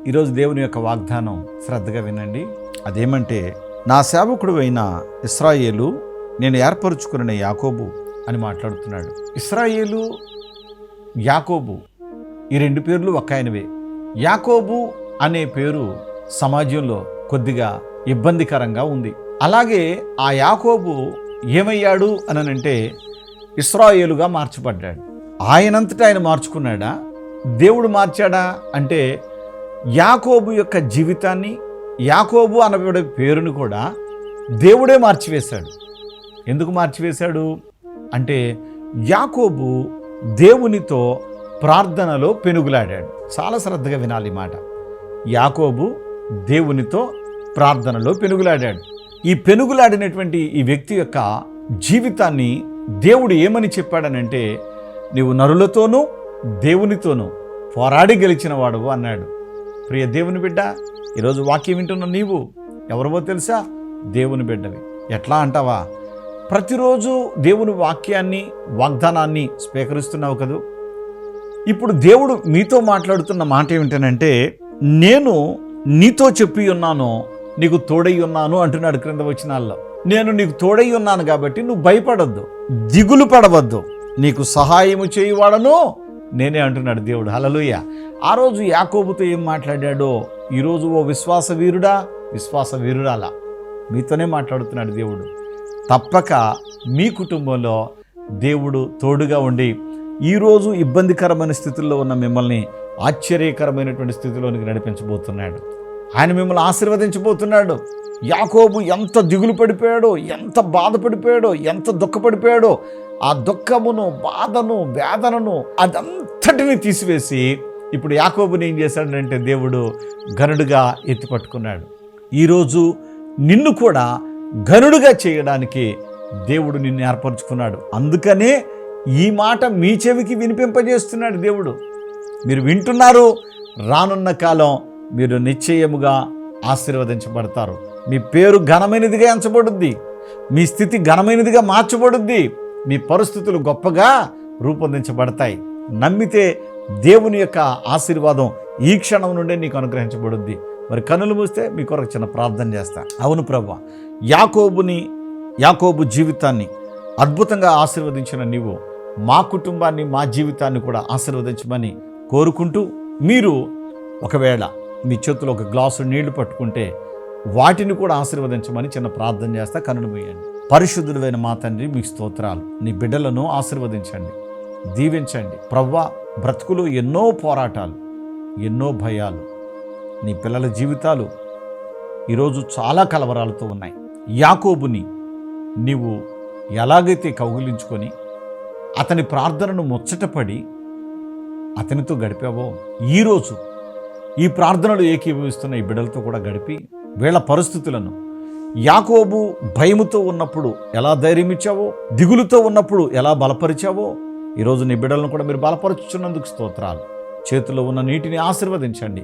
ఈరోజు దేవుని యొక్క వాగ్దానం శ్రద్ధగా వినండి. అదేమంటే, నా సేవకుడు అయిన ఇశ్రాయేలు, నేను ఏర్పరచుకున్న యాకోబు అని మాట్లాడుతున్నాడు. ఇశ్రాయేలు, యాకోబు ఈ రెండు పేర్లు ఒక ఆయనవే. యాకోబు అనే పేరు సమాజంలో కొద్దిగా ఇబ్బందికరంగా ఉంది. అలాగే ఆ యాకోబు ఏమయ్యాడు అనంటే ఇశ్రాయేలుగా మార్చబడ్డాడు. ఆయనంతటా ఆయన మార్చుకున్నాడా, దేవుడు మార్చాడా అంటే యాకోబు యొక్క జీవితాన్ని, యాకోబు అనబడే పేరును కూడా దేవుడే మార్చివేశాడు. ఎందుకు మార్చివేశాడు అంటే యాకోబు దేవునితో ప్రార్థనలో పెనుగులాడాడు. చాలా శ్రద్ధగా వినాలి ఈ మాట. యాకోబు దేవునితో ప్రార్థనలో పెనుగులాడాడు. ఈ పెనుగులాడినటువంటి ఈ వ్యక్తి యొక్క జీవితాన్ని దేవుడు ఏమని చెప్పాడనంటే, నీవు నరులతోనూ దేవునితోనూ పోరాడి గెలిచిన వాడువు అన్నాడు. ప్రియ దేవుని బిడ్డ, ఈరోజు వాక్యం వింటున్న నీవు ఎవరివో తెలుసా? దేవుని బిడ్డవి. ఎట్లా అంటావా? ప్రతిరోజు దేవుని వాక్యాన్ని, వాగ్దానాన్ని స్వీకరిస్తున్నావు కదూ. ఇప్పుడు దేవుడు మీతో మాట్లాడుతున్న మాట ఏమిటనంటే, నేను నీతో చెప్పి ఉన్నాను, నీకు తోడై ఉన్నాను అంటున్నాడు క్రింద వచనాల్లో. నేను నీకు తోడై ఉన్నాను కాబట్టి నువ్వు భయపడొద్దు, దిగులు పడవద్దు, నీకు సహాయము చేయువాడను నేనే అంటున్నాడు దేవుడు. హల్లెలూయా. ఆ రోజు యాకోబుతో ఏం మాట్లాడాడో ఈరోజు ఓ విశ్వాస వీరుడా, విశ్వాస వీరురాలా, మీతోనే మాట్లాడుతున్నాడు దేవుడు. తప్పక మీ కుటుంబంలో దేవుడు తోడుగా ఉండి ఈరోజు ఇబ్బందికరమైన స్థితుల్లో ఉన్న మిమ్మల్ని ఆశ్చర్యకరమైనటువంటి స్థితిలోనికి నడిపించబోతున్నాడు. ఆయన మిమ్మల్ని ఆశీర్వదించబోతున్నాడు. యాకోబు ఎంత దిగులు పడిపోయాడో, ఎంత బాధపడిపోయాడో, ఎంత దుఃఖపడిపోయాడో, ఆ దుఃఖమును, బాధను, వేదనను అదంతటిని తీసివేసి ఇప్పుడు యాకోబుని ఏం చేశాడంటే దేవుడు ఘనుడుగా ఎత్తిపట్టుకున్నాడు. ఈరోజు నిన్ను కూడా ఘనుడుగా చేయడానికి దేవుడు నిన్ను ఏర్పరచుకున్నాడు. అందుకనే ఈ మాట మీ చెవికి వినిపింపజేస్తున్నాడు దేవుడు. మీరు వింటున్నారు. రానున్న కాలం మీరు నిశ్చయముగా ఆశీర్వదించబడతారు. మీ పేరు ఘనమైనదిగా ఎంచబడుద్ది, మీ స్థితి ఘనమైనదిగా మార్చబడుద్ది, మీ పరిస్థితులు గొప్పగా రూపొందించబడతాయి. నమ్మితే దేవుని యొక్క ఆశీర్వాదం ఈ క్షణం నుండే నీకు అనుగ్రహించబడుద్ది. మరి కన్నులు మూస్తే మీ కొరకు చిన్న ప్రార్థన చేస్తా. అవును ప్రభువా, యాకోబు జీవితాన్ని అద్భుతంగా ఆశీర్వదించిన నీవు మా కుటుంబాన్ని, మా జీవితాన్ని కూడా ఆశీర్వదించమని కోరుకుంటూ, మీరు ఒకవేళ మీ చేతిలో ఒక గ్లాసు నీళ్లు పట్టుకుంటే వాటిని కూడా ఆశీర్వదించమని చిన్న ప్రార్థన చేస్తా. కన్నులు మూయండి. పరిశుద్ధుడైన మా తండ్రి, మీ స్తోత్రాలు. నీ బిడ్డలను ఆశీర్వదించండి, దీవించండి. ప్రవ్వా, బ్రతుకులు ఎన్నో పోరాటాలు, ఎన్నో భయాలు, నీ పిల్లల జీవితాలు ఈరోజు చాలా కలవరాలతో ఉన్నాయి. యాకోబుని నీవు ఎలాగైతే కౌగిలించుకొని అతని ప్రార్థనను ముచ్చటపడి అతనితో గడిపావో, ఈరోజు ఈ ప్రార్థనలు ఏకీభవిస్తున్న ఈ బిడ్డలతో కూడా గడిపి వీళ్ళ పరిస్థితులను, యాకోబు భయముతో ఉన్నప్పుడు ఎలా ధైర్యం ఇచ్చావో, దిగులుతో ఉన్నప్పుడు ఎలా బలపరిచావో, ఈరోజు నీ బిడ్డలను కూడా మీరు బలపరుచుచున్నందుకు స్తోత్రాలు. చేతిలో ఉన్న నీటిని ఆశీర్వదించండి,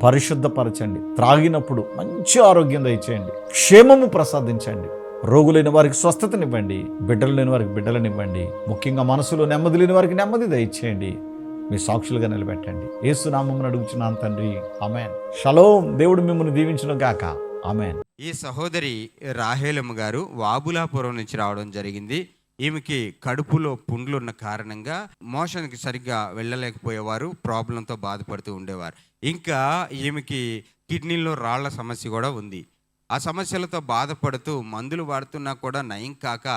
పరిశుద్ధపరచండి. త్రాగినప్పుడు మంచి ఆరోగ్యం దయచేయండి, క్షేమము ప్రసాదించండి. రోగులైన వారికి స్వస్థతనివ్వండి, బిడ్డలు లేని వారికి బిడ్డలనివ్వండి. ముఖ్యంగా మనసులో నెమ్మది లేని వారికి నెమ్మది దయచేయండి. మీ సాక్షులుగా నిలబెట్టండి. యేసు నామమున అడుగుచున్నాను తండ్రి, ఆమేన్. షలోం. దేవుడు మిమ్మల్ని దీవించును గాక. ఆమేన్. ఈ సహోదరి రాహేలమ్మ గారు వాబులాపురం నుంచి రావడం జరిగింది. ఈమెకి కడుపులో పుండ్లు ఉన్న కారణంగా మోషన్కి సరిగ్గా వెళ్ళలేకపోయేవారు, ప్రాబ్లంతో బాధపడుతూ ఉండేవారు. ఇంకా ఈమెకి కిడ్నీలో రాళ్ల సమస్య కూడా ఉంది. ఆ సమస్యలతో బాధపడుతూ మందులు వాడుతున్నా కూడా నయం కాక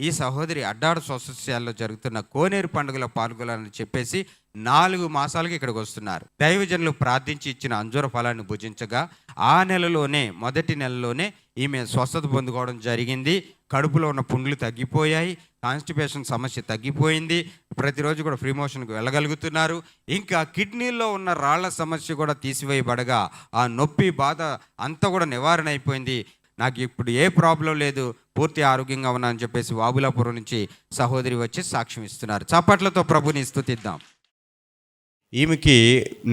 ఈ సహోదరి అడ్డాడు సొసైటీలో జరుగుతున్న కోనేరు పండుగలో పాల్గొనాలని చెప్పేసి 4 మాసాలకి ఇక్కడికి వస్తున్నారు. దైవజనులు ప్రార్థించి ఇచ్చిన అంజూర ఫలాన్ని భుజించగా ఆ నెలలోనే, మొదటి నెలలోనే ఈమె స్వస్థత పొందుకోవడం జరిగింది. కడుపులో ఉన్న పుండ్లు తగ్గిపోయాయి, కాన్స్టిపేషన్ సమస్య తగ్గిపోయింది, ప్రతిరోజు కూడా ఫ్రీ మోషన్కి వెళ్ళగలుగుతున్నారు. ఇంకా కిడ్నీలో ఉన్న రాళ్ల సమస్య కూడా తీసివేయబడగా ఆ నొప్పి, బాధ అంతా కూడా నివారణ అయిపోయింది. నాకు ఇప్పుడు ఏ ప్రాబ్లం లేదు, పూర్తి ఆరోగ్యంగా ఉన్నా అని చెప్పేసి వాబులాపురం నుంచి సహోదరి వచ్చి సాక్ష్యం ఇస్తున్నారు. చప్పట్లతో ప్రభుని స్తుతిద్దాం. ఈమెకి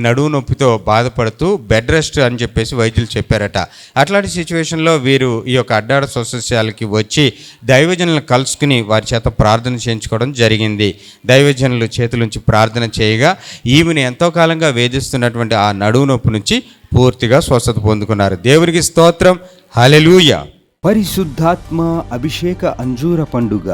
నడుము నొప్పితో బాధపడుతూ బెడ్ రెస్ట్ అని చెప్పేసి వైద్యులు చెప్పారట. అట్లాంటి సిచ్యువేషన్లో వీరు ఈ యొక్క అడ్డాడ సొసైటీకి వచ్చి దైవజనులను కలుసుకుని వారి చేత ప్రార్థన చేయించుకోవడం జరిగింది. దైవజనులు చేతులుంచి ప్రార్థన చేయగా ఈమెను ఎంతో కాలంగా వేధిస్తున్నటువంటి ఆ నడుము నొప్పి నుంచి పూర్తిగా స్వస్థత పొందుకున్నారు. దేవునికి స్తోత్రం, హల్లెలూయా. పరిశుద్ధాత్మ అభిషేక అంజూర పండుగ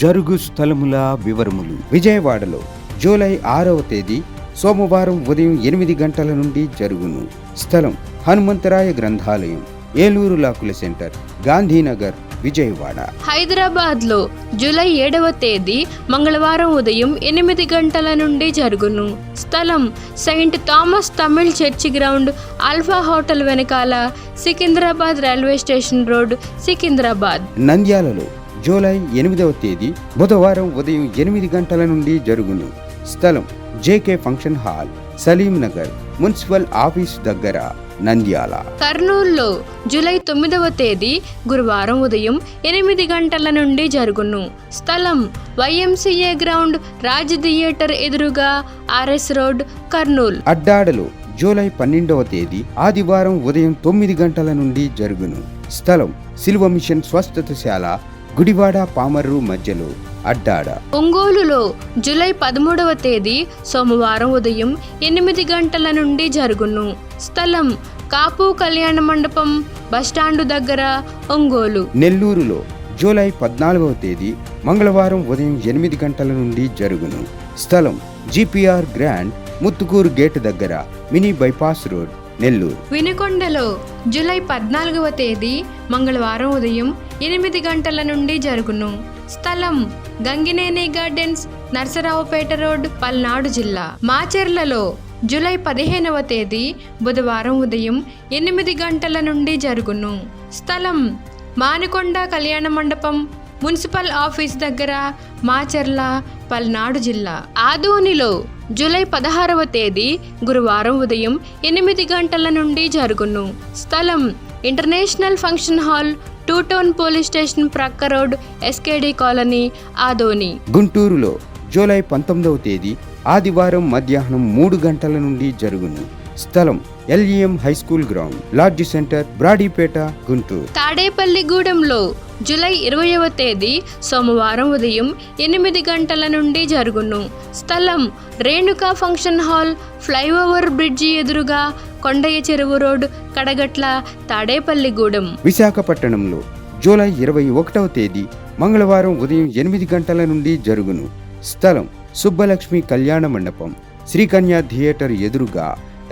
జరుగు స్థలముల వివరములు. విజయవాడలో జూలై 6వ తేదీ సోమవారం ఉదయం 8 గంటల నుండి జరుగును. స్థలం హనుమంతరాయ గ్రంథాలయం, ఏలూరు లాకుల సెంటర్, గాంధీనగర్, విజయవాడ. హైదరాబాద్లో జూలై 7వ తేదీ మంగళవారం ఉదయం 8 గంటల నుండి జరుగును. స్థలం saint Thomas Tamil church ground, alpha hotel వెనకాల, Secunderabad railway station road, Secunderabad. నంద్యాలలో జూలై 8వ తేదీ బుధవారం ఉదయం 8 గంటల నుండి జరుగును. స్థలం JK function hall, Salim Nagar, municipal office దగ్గర, నంద్యాల. కర్నూలులో జూలై 9వ తేదీ గురువారం ఉదయం 8 గంటల నుండి జరుగును. స్థలం YMCA గ్రౌండ్, రాజ్ థియేటర్ ఎదురుగా, RS రోడ్, కర్నూలు. అడ్డాడలో జూలై 12వ తేదీ ఆదివారం ఉదయం 9 గంటల నుండి జరుగును. స్థలం సిల్వ మిషన్ స్వస్థతశాల, గుడివాడ పామర్రు మధ్యలో, అడ్డాడ. ఒంగోలులో జూలై 13వ తేదీ సోమవారం ఉదయం 8 గంటల నుండి జరుగును. స్థలం కాపు కళ్యాణ మండపం, బస్టాండు దగ్గర, ఒంగోలు. నెల్లూరులో జూలై 14వ తేదీ మంగళవారం ఉదయం 8 గంటల నుండి జరుగును. స్థలం GPR గ్రాండ్, ముత్తుకూరు గేటు దగ్గర, మినీ బైపాస్ రోడ్, నెల్లూరు. వినుకొండలో జూలై 14వ తేదీ మంగళవారం ఉదయం 8 గంటల నుండి జరుగును. స్థలం గంగినేని గార్డెన్స్, నర్సరావుపేట రోడ్, పల్నాడు జిల్లా. మాచెర్లలో జూలై 15వ తేదీ బుధవారం ఉదయం 8 గంటల నుండి జరుగును. స్థలం మానుకొండ కళ్యాణ మండపం, మున్సిపల్ ఆఫీస్ దగ్గర, మాచెర్ల, పల్నాడు జిల్లా. ఆదోనిలో జూలై 16వ తేదీ గురువారం ఉదయం 8 గంటల నుండి జరుగును. స్థలం international function hall, 2 town police station ప్రక్క రోడ్, SKD కాలనీ, ఆదోని. గుంటూరులో జూలై 19వ తేదీ ఆదివారం మధ్యాహ్నం 3 గంటల నుండి జరుగును. స్థలం LEM high school ground, lodge centre, Brodipet, Guntur. తాడేపల్లిగూడెంలో జూలై 20వ తేదీ సోమవారం ఉదయం 8 గంటల నుండి జరుగును. స్థలం Renuka function hall, flyover bridge ఎదురుగా, కొండయ్య చెరువు రోడ్, కడగట్ల, తాడేపల్లిగూడెం. విశాఖపట్నంలో జూలై 21వ తేదీ మంగళవారం ఉదయం 8 గంటల నుండి జరుగును. స్థలం సుబ్బలక్ష్మి కళ్యాణ మండపం, శ్రీకన్య థియేటర్ ఎదురుగా,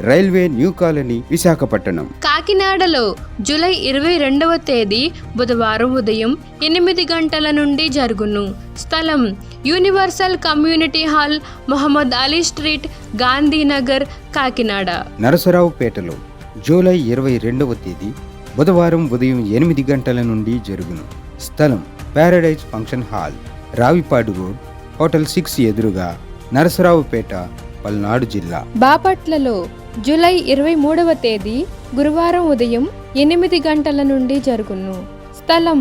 రైల్వే న్యూ కాలనీ, విశాఖపట్నం. కాకినాడలో జూలై 22వ తేదీ బుధవారం ఉదయం 8 గంటల నుండి జరుగును. స్థలం universal community hall, Mohammed Ali street, Gandhinagar, Kakinada. నరసరావుపేటలో జూలై 22వ తేదీ బుధవారం ఉదయం 8 గంటల నుండి జరుగును. స్థలం paradise function hall, Ravipadu road, hotel 6 ఎదురుగా, నరసరావుపేట, పల్నాడు జిల్లా. బాపట్లలో జూలై 23వ తేదీ గురువారం ఉదయం 8 గంటల నుండి జరుగును. స్థలం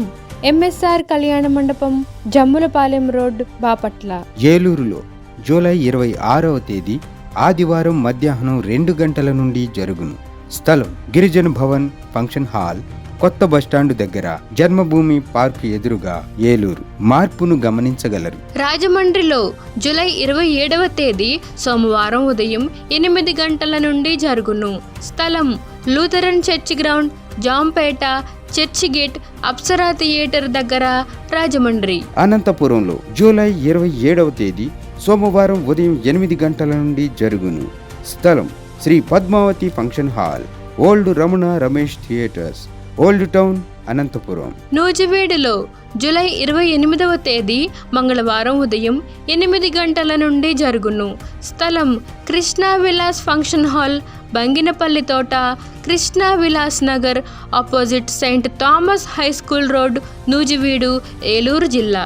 MSR కళ్యాణ మండపం, జమ్ములపాలెం రోడ్, బాపట్ల. ఏలూరులో జూలై 26వ తేదీ ఆదివారం మధ్యాహ్నం 2 గంటల నుండి జరుగును. స్థలం గిరిజన భవన్ ఫంక్షన్ హాల్, కొత్త బస్టాండు దగ్గర, జన్మభూమి పార్క్ ఎదురుగా, ఏలూరు. మార్పును గమనించగలరు. రాజమండ్రిలో జూలై 27వ తేదీ సోమవారం ఉదయం 8 గంటల నుండి జరుగును. స్థలం Lutheran church ground, Jampeta, church gate, Apsara theatre దగ్గర, రాజమండ్రి. అనంతపురంలో జూలై 27వ తేదీ సోమవారం ఉదయం 8 గంటల నుండి జరుగును. స్థలం Shri Padmavati function hall, old Ramana Ramesh theatres, old town, Anantapuram. నూజివీడులో జూలై 28వ తేదీ మంగళవారం ఉదయం 8 గంటల నుండి జరుగును. స్థలం కృష్ణా విలాస్ ఫంక్షన్ హాల్, బంగినపల్లి తోట, Krishna Vilas Nagar, opposite Saint Thomas high school road, Nuzvid, Eluru జిల్లా.